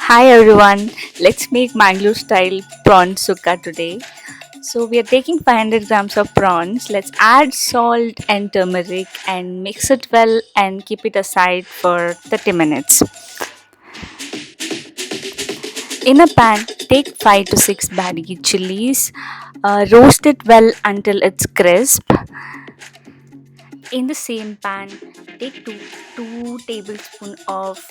Hi everyone, let's make Mangalore style prawn sukka today. So we are taking 500 grams of prawns. Let's add salt and turmeric and mix it well and keep it aside for 30 minutes. In a pan, take 5 to 6 baggy chilies. Roast it well until it's crisp. In the same pan, take two tablespoons of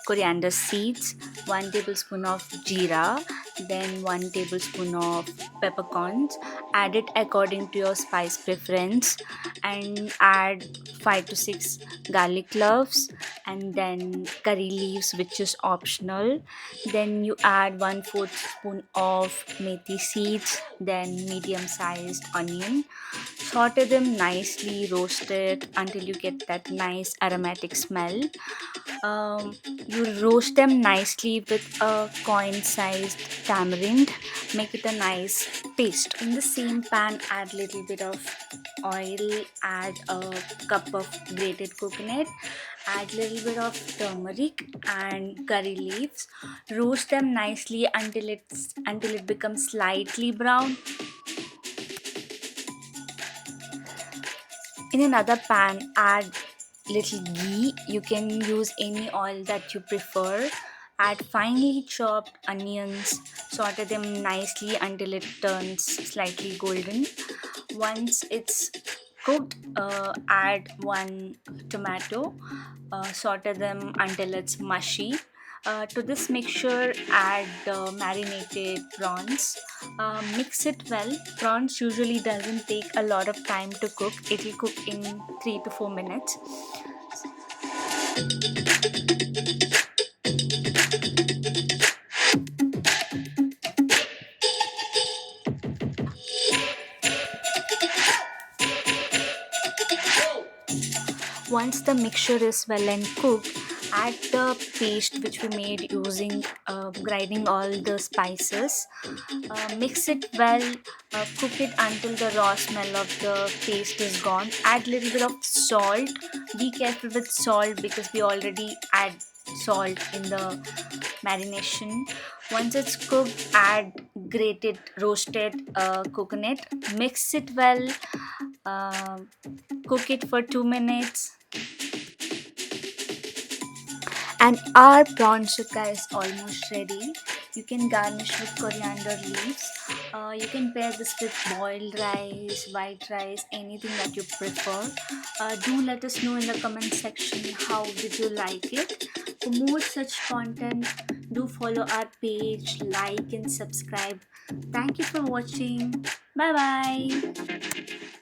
coriander seeds, 1 tablespoon of jeera, then 1 tablespoon of peppercorns. Add it according to your spice preference and add 5 to 6 garlic cloves and then curry leaves, which is optional. Then you add 1/4 spoon of methi seeds, then medium sized onion. Saute them nicely, roast it until you get that nice aromatic smell. You roast them nicely with a coin sized tamarind. Make it a nice paste. In the same pan, add little bit of oil, add a cup of grated coconut, add little bit of turmeric and curry leaves. Roast them nicely until it becomes slightly brown. In another pan, add little ghee. You can use any oil that you prefer. Add finely chopped onions. Saute them nicely until it turns slightly golden. Once it's cooked, add one tomato. Saute them until it's mushy. To this mixture, add the marinated prawns. Mix it well. Prawns usually doesn't take a lot of time to cook. It will cook in 3 to 4 minutes. Once the mixture is well and cooked, add the paste which we made using grinding all the spices. Mix it well, cook it until the raw smell of the paste is gone. Add little bit of salt. Be careful with salt because we already add salt in the marination. Once it's cooked, add grated roasted coconut. Mix it well. Um Cook it for 2 minutes and our prawn sukka is almost ready. You can garnish with coriander leaves. You can pair this with boiled rice, white rice, anything that you prefer. Do let us know in the comment section how did you like it. For more such content, do follow our page, like and subscribe. Thank you for watching. Bye bye.